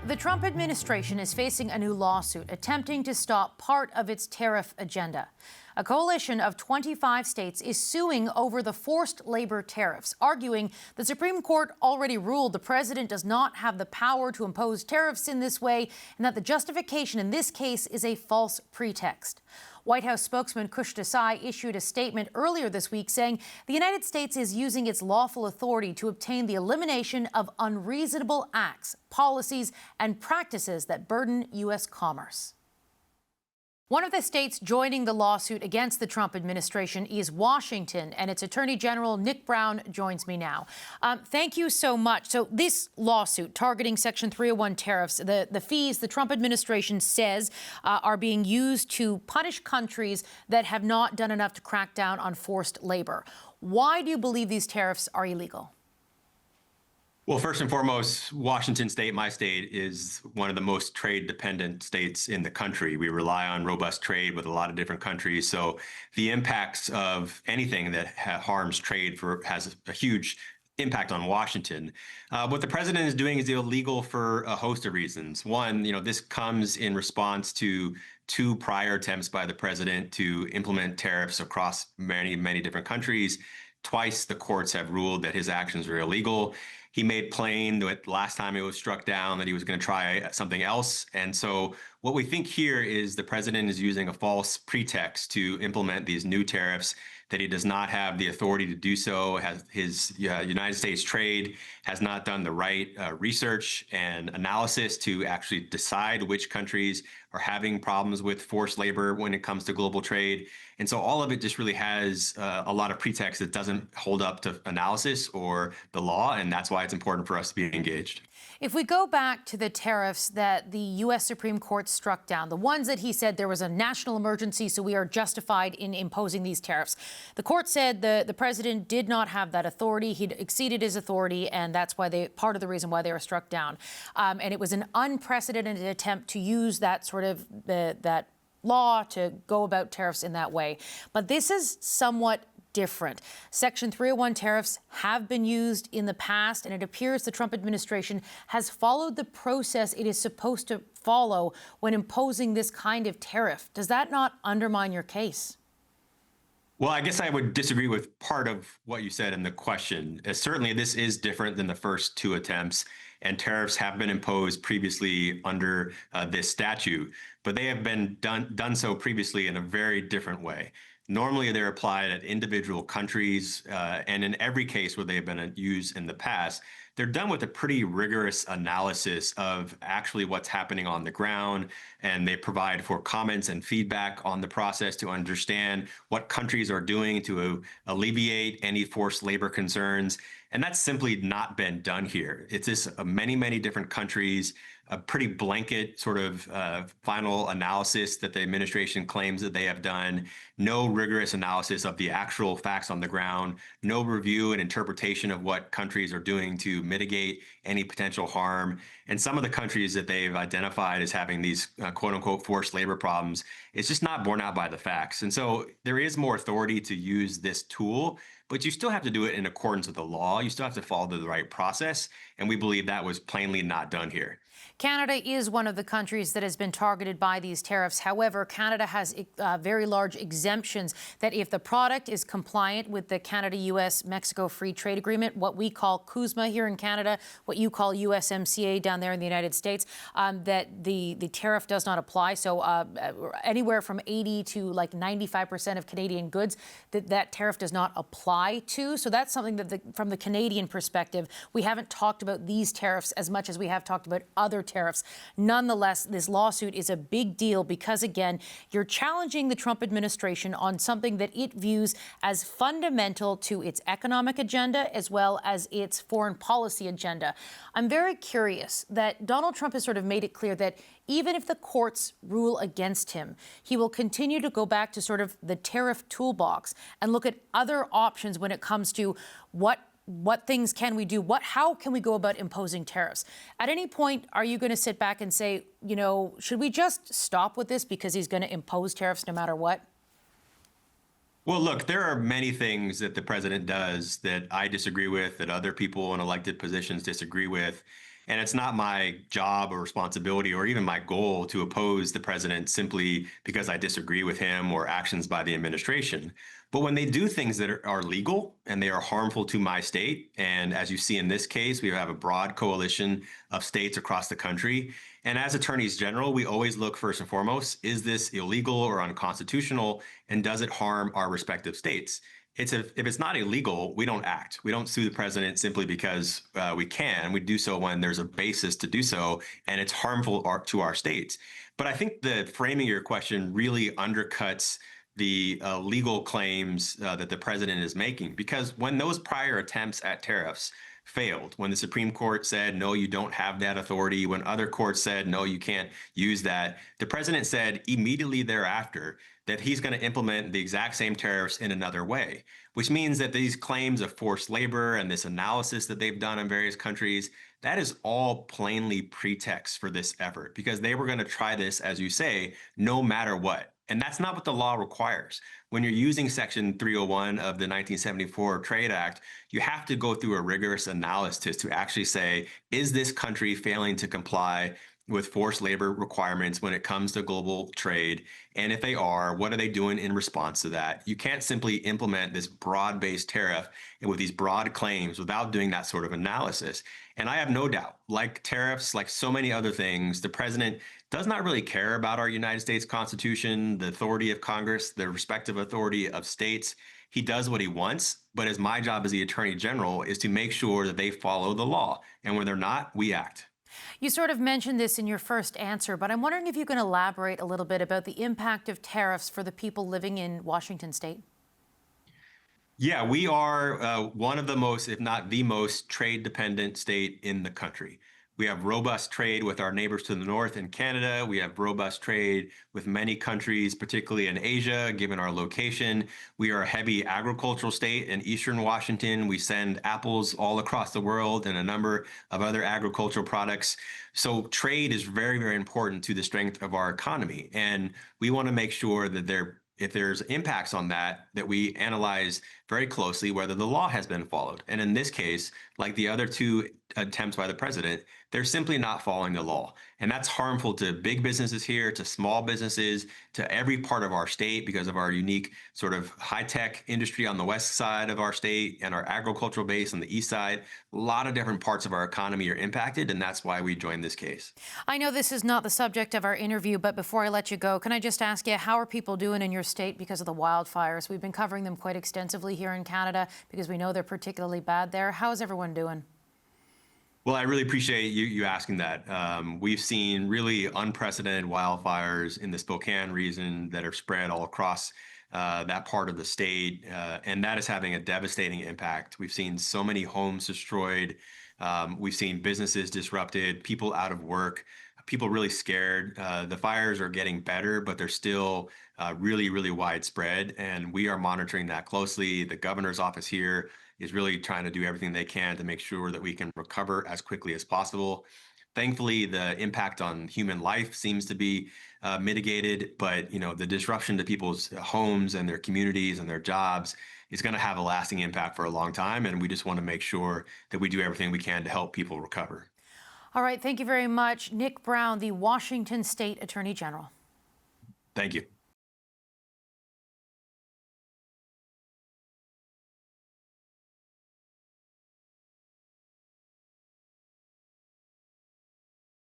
The Trump administration is facing a new lawsuit attempting to stop part of its tariff agenda. A coalition of 25 states is suing over the forced labor tariffs, arguing the Supreme Court already ruled the president does not have the power to impose tariffs in this way, and that the justification in this case is a false pretext. White House spokesman Kush Desai issued a statement earlier this week saying the United States is using its lawful authority to obtain the elimination of unreasonable acts, policies, and practices that burden U.S. commerce. One of the states joining the lawsuit against the Trump administration is Washington, and its Attorney General Nick Brown joins me now. Thank you so much. So this lawsuit targeting Section 301 tariffs, the fees the Trump administration says are being used to punish countries that have not done enough to crack down on forced labor. Why do you believe these tariffs are illegal? Well, first and foremost, Washington state, my state, is one of the most trade-dependent states in the country. We rely on robust trade with a lot of different countries. So the impacts of anything that harms trade has a huge impact on Washington. What the president is doing is illegal for a host of reasons. One, this comes in response to two prior attempts by the president to implement tariffs across many, many different countries. Twice the courts have ruled that his actions are illegal. He made plain that last time it was struck down that he was going to try something else. And so what we think here is the president is using a false pretext to implement these new tariffs, that he does not have the authority to do so. His United States trade has not done the right research and analysis to actually decide which countries are having problems with forced labor when it comes to global trade. And so all of it just really has a lot of pretext that doesn't hold up to analysis or the law, and that's why it's important for us to be engaged. If we go back to the tariffs that the U.S. Supreme Court struck down, the ones that he said there was a national emergency, so we are justified in imposing these tariffs. The court said the president did not have that authority. He'd exceeded his authority, and that's why part of the reason why they were struck down. And it was an unprecedented attempt to use that sort of that law to go about tariffs in that way. But this is somewhat different. Section 301 tariffs have been used in the past, and it appears the Trump administration has followed the process it is supposed to follow when imposing this kind of tariff. Does that not undermine your case? Well, I guess I would disagree with part of what you said in the question. Certainly, this is different than the first two attempts, and tariffs have been imposed previously under this statute, but they have been done so previously in a very different way. Normally, they're applied at individual countries, and in every case where they've been used in the past, they're done with a pretty rigorous analysis of actually what's happening on the ground, and they provide for comments and feedback on the process to understand what countries are doing to alleviate any forced labor concerns. And that's simply not been done here. It's just many, many different countries, a pretty blanket sort of final analysis that the administration claims that they have done, no rigorous analysis of the actual facts on the ground, no review and interpretation of what countries are doing to mitigate any potential harm. And some of the countries that they've identified as having these quote unquote forced labor problems, it's just not borne out by the facts. And so there is more authority to use this tool, but you still have to do it in accordance with the law. You still have to follow the right process. And we believe that was plainly not done here. Canada is one of the countries that has been targeted by these tariffs. However, Canada has very large exemptions that if the product is compliant with the Canada-U.S.-Mexico Free Trade Agreement, what we call CUSMA here in Canada, what you call USMCA down there in the United States, that the tariff does not apply. So anywhere from 80 to like 95% of Canadian goods that tariff does not apply to. So that's something that from the Canadian perspective, we haven't talked about these tariffs as much as we have talked about other tariffs. Nonetheless, this lawsuit is a big deal because, again, you're challenging the Trump administration on something that it views as fundamental to its economic agenda as well as its foreign policy agenda. I'm very curious that Donald Trump has sort of made it clear that even if the courts rule against him, he will continue to go back to sort of the tariff toolbox and look at other options when it comes to what things can we do? How can we go about imposing tariffs? At any point, are you going to sit back and say, should we just stop with this because he's going to impose tariffs no matter what? Well, look, there are many things that the president does that I disagree with, that other people in elected positions disagree with. And it's not my job or responsibility or even my goal to oppose the president simply because I disagree with him or actions by the administration. But when they do things that are legal and they are harmful to my state, and as you see in this case, we have a broad coalition of states across the country. And as attorneys general, we always look first and foremost, is this illegal or unconstitutional? And does it harm our respective states? If it's not illegal, we don't act. We don't sue the president simply because we can. We do so when there's a basis to do so, and it's harmful to our states. But I think the framing of your question really undercuts the legal claims that the president is making, because when those prior attempts at tariffs failed, when the Supreme Court said, no, you don't have that authority, when other courts said, no, you can't use that, the president said immediately thereafter that he's going to implement the exact same tariffs in another way, which means that these claims of forced labor and this analysis that they've done in various countries, that is all plainly pretext for this effort, because they were going to try this, as you say, no matter what. And that's not what the law requires. When you're using Section 301 of the 1974 Trade Act, you have to go through a rigorous analysis to actually say, is this country failing to comply with forced labor requirements when it comes to global trade? And if they are, what are they doing in response to that? You can't simply implement this broad-based tariff and with these broad claims without doing that sort of analysis. And I have no doubt, like tariffs, like so many other things, the president does not really care about our United States Constitution, the authority of Congress, the respective authority of states. He does what he wants, but as my job as the Attorney General is to make sure that they follow the law. And when they're not, we act. You sort of mentioned this in your first answer, but I'm wondering if you can elaborate a little bit about the impact of tariffs for the people living in Washington state. Yeah, we are one of the most, if not the most, trade-dependent state in the country. We have robust trade with our neighbors to the north in Canada. We have robust trade with many countries, particularly in Asia, given our location. We are a heavy agricultural state in eastern Washington. We send apples all across the world and a number of other agricultural products. So trade is very, very important to the strength of our economy. And we want to make sure that if there's impacts on that, that we analyze very closely whether the law has been followed. And in this case, like the other two attempts by the president, they're simply not following the law. And that's harmful to big businesses here, to small businesses, to every part of our state because of our unique sort of high-tech industry on the west side of our state and our agricultural base on the east side. A lot of different parts of our economy are impacted, and that's why we joined this case. I know this is not the subject of our interview, but before I let you go, can I just ask you, how are people doing in your state because of the wildfires? We've been covering them quite extensively here in Canada because we know they're particularly bad there. How is everyone doing? Well, I really appreciate you asking that. We've seen really unprecedented wildfires in the Spokane region that are spread all across that part of the state, and that is having a devastating impact. We've seen so many homes destroyed. We've seen businesses disrupted, people out of work, people really scared. The fires are getting better, but they're still really, really widespread, and we are monitoring that closely. The governor's office here is really trying to do everything they can to make sure that we can recover as quickly as possible. Thankfully, the impact on human life seems to be mitigated, but the disruption to people's homes and their communities and their jobs is going to have a lasting impact for a long time, and we just want to make sure that we do everything we can to help people recover. All right, thank you very much. Nick Brown, the Washington State Attorney General. Thank you.